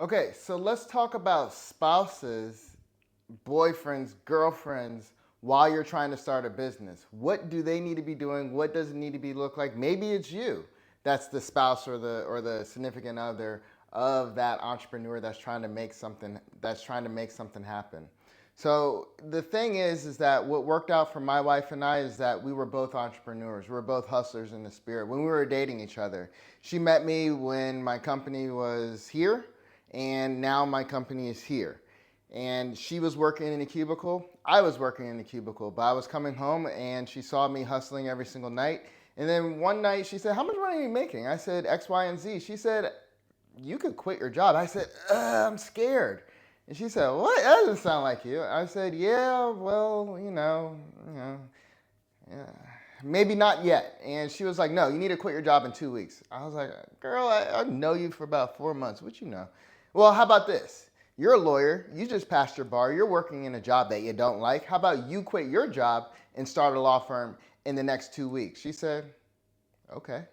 Okay, so let's talk about spouses, boyfriends, girlfriends while you're trying to start a business. What do they need to be doing? What does it need to be look like? Maybe it's you that's the spouse or the significant other of that entrepreneur that's trying to make something happen. So the thing is that what worked out for my wife and I is that we were both entrepreneurs. We were both hustlers in the spirit. When we were dating each other, she met me when my company was here, and now my company is here. And she was working in a cubicle. I was working in a cubicle, but I was coming home and she saw me hustling every single night. And then one night she said, "How much money are you making?" I said, "X, Y, and Z." She said, "You could quit your job." I said, "I'm scared." And she said, "What? That doesn't sound like you." I said, "Yeah, well, yeah, maybe not yet." And she was like, "No, you need to quit your job in 2 weeks." I was like, "Girl, I know you for about 4 months. What you know?" "Well, how about this? You're a lawyer. You just passed your bar. You're working in a job that you don't like. How about you quit your job and start a law firm in the next 2 weeks?" She said, "Okay."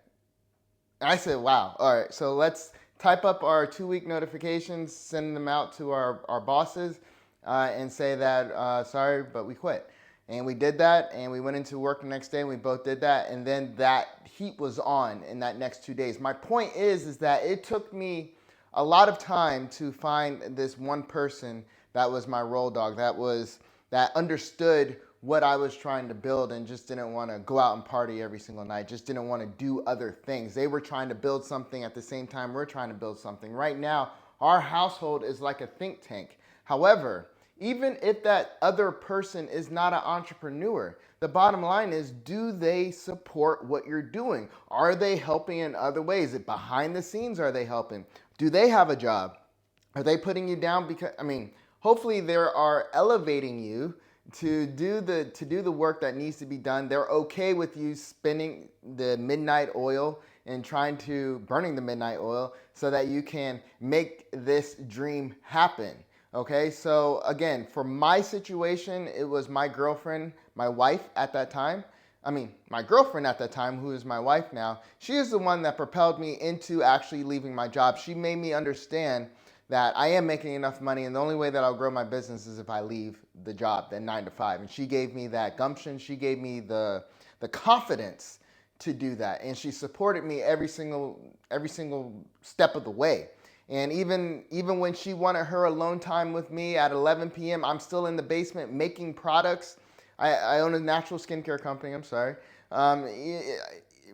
I said, "Wow. All right. So let's type up our 2 week notifications, send them out to our bosses, and say that, sorry, but we quit." And we did that, and we went into work the next day, and we both did that. And then that heat was on in that next 2 days. My point is that it took me a lot of time to find this one person that was my roll dog, that understood what I was trying to build and just didn't want to go out and party every single night, just didn't want to do other things. They were trying to build something at the same time we're trying to build something. Right now, our household is like a think tank. However, even if that other person is not an entrepreneur, the bottom line is, do they support what you're doing? Are they helping in other ways? Behind the scenes, are they helping? Do they have a job? Are they putting you down? Because hopefully they are elevating you to do the work that needs to be done. They're okay with you spending the midnight oil and trying to burning the midnight oil so that you can make this dream happen. Okay, so again, for my situation, it was my girlfriend, my wife at that time. My girlfriend at that time, who is my wife now, she is the one that propelled me into actually leaving my job. She made me understand that I am making enough money, and the only way that I'll grow my business is if I leave the job, that 9 to 5. And she gave me that gumption. She gave me the confidence to do that, and she supported me every single step of the way. And even when she wanted her alone time with me at 11 p.m., I'm still in the basement making products. I own a natural skincare company. I'm sorry. Um,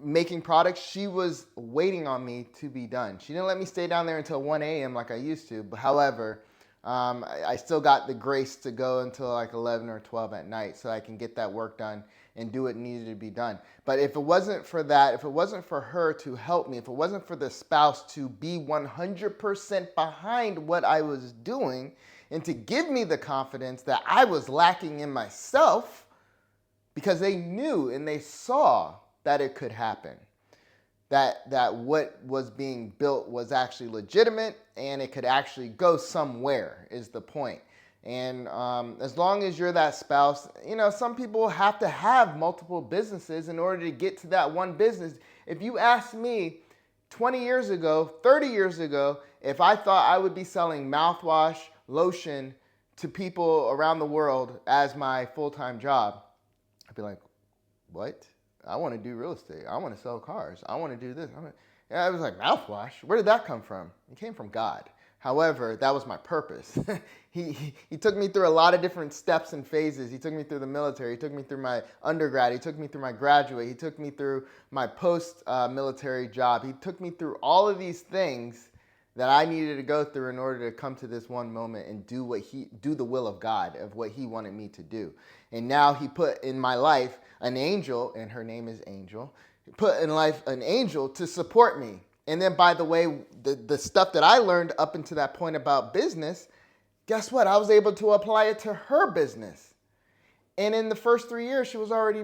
Making products. She was waiting on me to be done. She didn't let me stay down there until 1 a.m. like I used to. But however, I still got the grace to go until like 11 or 12 at night so I can get that work done and do what needed to be done. But if it wasn't for that, if it wasn't for her to help me, if it wasn't for the spouse to be 100% behind what I was doing and to give me the confidence that I was lacking in myself, because they knew and they saw that it could happen, that what was being built was actually legitimate and it could actually go somewhere is the point. And as long as you're that spouse, some people have to have multiple businesses in order to get to that one business. If you asked me 20 years ago, 30 years ago, if I thought I would be selling mouthwash, lotion to people around the world as my full-time job, I'd be like, "What? I want to do real estate. I want to sell cars. I want to do this." I was like, "Mouthwash? Where did that come from?" It came from God. However, that was my purpose. He took me through a lot of different steps and phases. He took me through the military. He took me through my undergrad. He took me through my graduate. He took me through my post-military job. He took me through all of these things that I needed to go through in order to come to this one moment and do the will of God of what he wanted me to do. And now he put in my life an angel, and her name is Angel. He put in life an angel to support me. And then, by the way, the stuff that I learned up until that point about business, guess what? I was able to apply it to her business. And in the first 3 years, she was already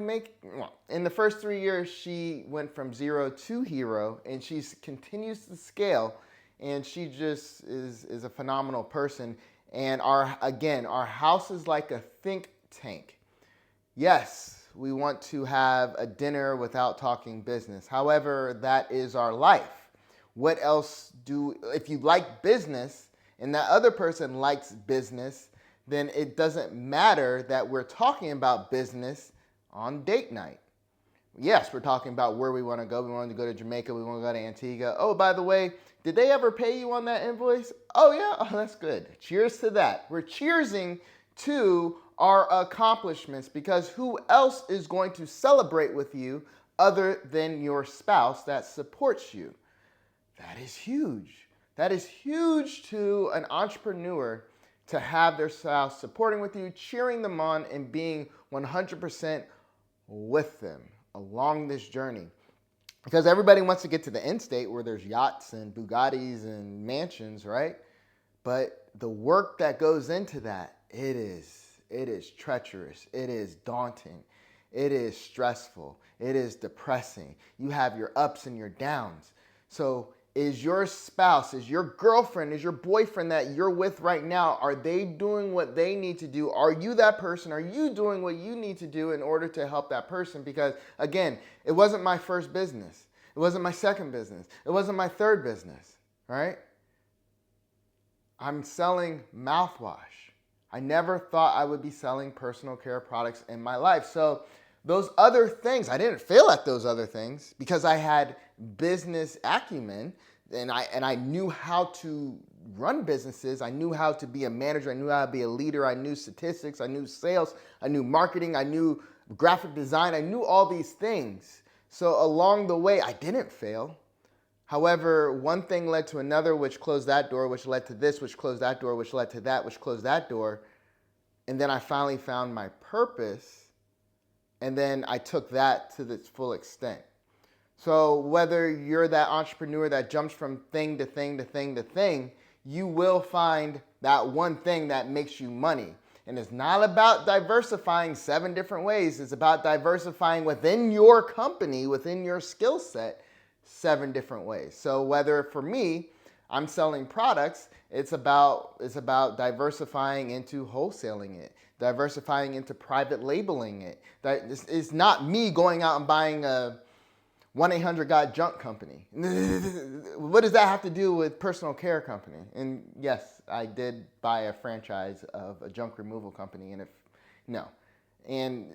in the first 3 years, she went from zero to hero, and she continues to scale. And she just is a phenomenal person. And our house is like a think tank. Yes, we want to have a dinner without talking business. However, that is our life. What else if you like business, and that other person likes business, then it doesn't matter that we're talking about business on date night. Yes, we're talking about where we want to go. We want to go to Jamaica. We want to go to Antigua. Oh, by the way, did they ever pay you on that invoice? Oh, yeah. Oh, that's good. Cheers to that. We're cheersing to our accomplishments, because who else is going to celebrate with you other than your spouse that supports you? That is huge. That is huge to an entrepreneur, to have their spouse supporting with you, cheering them on, and being 100% with them along this journey. Because everybody wants to get to the end state where there's yachts and Bugattis and mansions, right? But the work that goes into that, it is treacherous. It is daunting. It is stressful. It is depressing. You have your ups and your downs. So is your spouse, is your girlfriend, is your boyfriend that you're with right now, are they doing what they need to do? Are you that person? Are you doing what you need to do in order to help that person? Because again, it wasn't my first business. It wasn't my second business. It wasn't my third business, right? I'm selling mouthwash. I never thought I would be selling personal care products in my life. So those other things, I didn't fail at those other things because I had business acumen, and I knew how to run businesses. I knew how to be a manager. I knew how to be a leader. I knew statistics. I knew sales. I knew marketing. I knew graphic design. I knew all these things. So along the way, I didn't fail. However, one thing led to another, which closed that door, which led to this, which closed that door, which led to that, which closed that door. And then I finally found my purpose. And then I took that to its full extent. So whether you're that entrepreneur that jumps from thing to thing to thing to thing, you will find that one thing that makes you money. And it's not about diversifying 7 different ways. It's about diversifying within your company, within your skill set, 7 different ways. So whether for me, I'm selling products, it's about diversifying into wholesaling it, diversifying into private labeling it. It's not me going out and buying a 1-800-GOT-JUNK company. What does that have to do with personal care company? And yes, I did buy a franchise of a junk removal company, and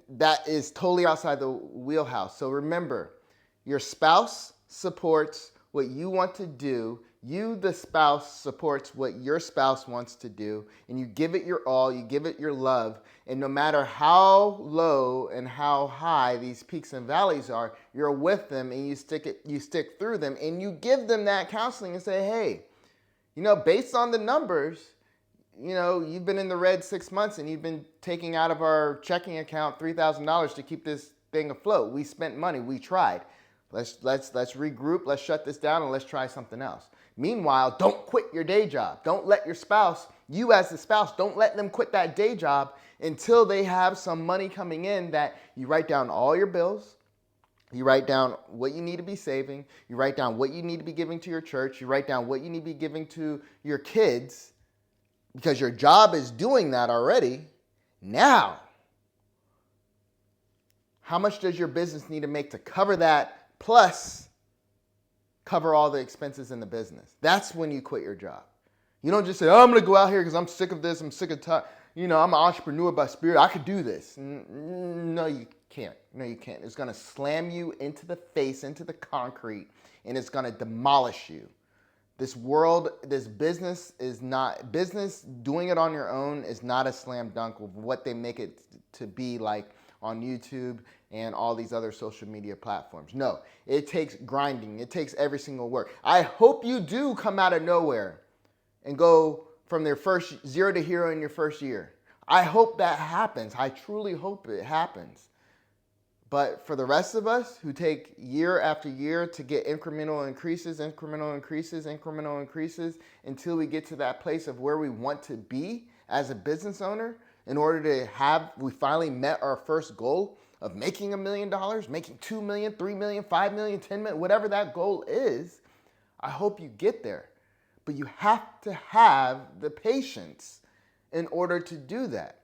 that is totally outside the wheelhouse. So remember, your spouse supports what you want to do. You, the spouse, supports what your spouse wants to do, and you give it your all, you give it your love, and no matter how low and how high these peaks and valleys are, you're with them and you stick through them, and you give them that counseling and say, hey, based on the numbers, you've been in the red 6 months and you've been taking out of our checking account $3,000 to keep this thing afloat. We spent money, we tried. Let's regroup, let's shut this down, and let's try something else. Meanwhile, don't quit your day job. Don't let your spouse, you as the spouse, don't let them quit that day job until they have some money coming in that you write down all your bills. You write down what you need to be saving. You write down what you need to be giving to your church. You write down what you need to be giving to your kids, because your job is doing that already. Now, how much does your business need to make to cover that, plus cover all the expenses in the business? That's when you quit your job. You don't just say, oh, I'm going to go out here because I'm sick of this. I'm sick of time. I'm an entrepreneur by spirit. I could do this. No, you can't. No, you can't. It's going to slam you into the face, into the concrete, and it's going to demolish you. This world, this business is not, business doing it on your own is not a slam dunk of what they make it to be like on YouTube and all these other social media platforms. No, it takes grinding. It takes every single work. I hope you do come out of nowhere and go from their first 0 to hero in your first year. I hope that happens. I truly hope it happens. But for the rest of us who take year after year to get incremental increases until we get to that place of where we want to be as a business owner, in order to we finally met our first goal of making $1 million, making $2 million, $3 million, $5 million, $10 million, whatever that goal is, I hope you get there. But you have to have the patience in order to do that.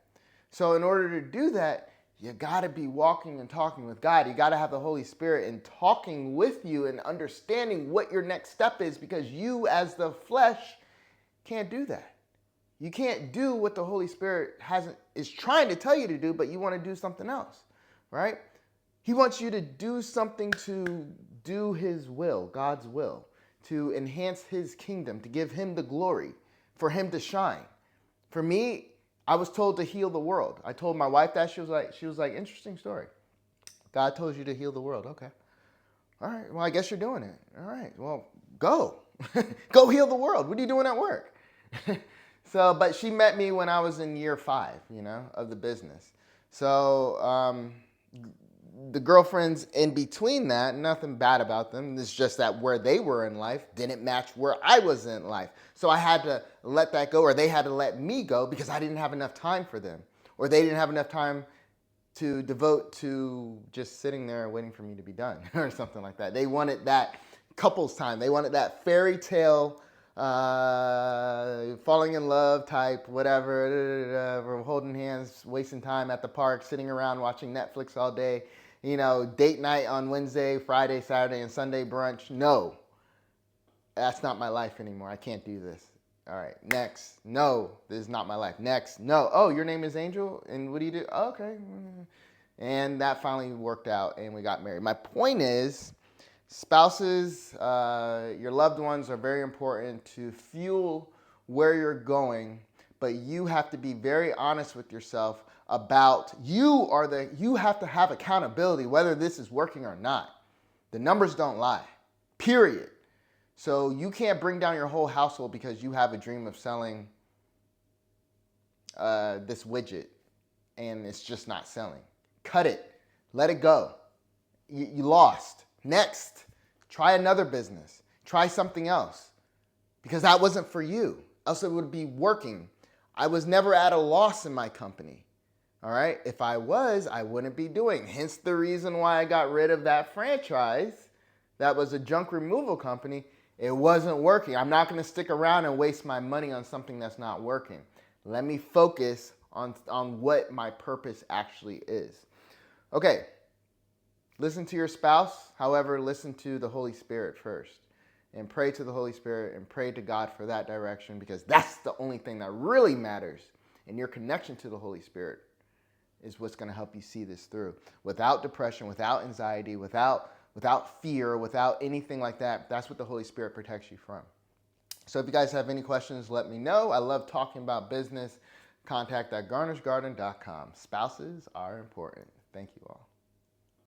So in order to do that, you got to be walking and talking with God. You got to have the Holy Spirit and talking with you and understanding what your next step is, because you as the flesh can't do that. You can't do what the Holy Spirit is trying to tell you to do, but you want to do something else, right? He wants you to do something to do his will, God's will, to enhance his kingdom, to give him the glory, for him to shine. For me, I was told to heal the world. I told my wife that. She was like, interesting story. God told you to heal the world. Okay. All right. Well, I guess you're doing it. All right. Well, go. Go heal the world. What are you doing at work? So, but she met me when I was in year 5, of the business. So, the girlfriends in between that, nothing bad about them. It's just that where they were in life didn't match where I was in life. So I had to let that go, or they had to let me go because I didn't have enough time for them, or they didn't have enough time to devote to just sitting there waiting for me to be done or something like that. They wanted that couples time. They wanted that fairy tale, falling in love type, whatever. We're holding hands, wasting time at the park, sitting around watching Netflix all day. Date night on Wednesday, Friday, Saturday, and Sunday brunch. No, that's not my life anymore. I can't do this. All right, next. No, this is not my life. Next. No. Oh, your name is Angel, and what do you do? Oh, okay. And that finally worked out, and we got married. My point is, spouses, your loved ones are very important to fuel where you're going, but you have to be very honest with yourself about you have to have accountability whether this is working or not. The numbers don't lie, period. So you can't bring down your whole household because you have a dream of selling this widget and it's just not selling. Cut it. Let it go. You lost. Next. Try another business. Try something else because that wasn't for you. Else it would be working. I was never at a loss in my company. All right. If I was, I wouldn't be doing. Hence the reason why I got rid of that franchise. That was a junk removal company. It wasn't working. I'm not going to stick around and waste my money on something that's not working. Let me focus on what my purpose actually is. Okay. Listen to your spouse. However, listen to the Holy Spirit first. And pray to the Holy Spirit and pray to God for that direction because that's the only thing that really matters. And your connection to the Holy Spirit is what's going to help you see this through. Without depression, without anxiety, without fear, without anything like that, that's what the Holy Spirit protects you from. So if you guys have any questions, let me know. I love talking about business. Contact at garnersgarden.com. Spouses are important. Thank you all.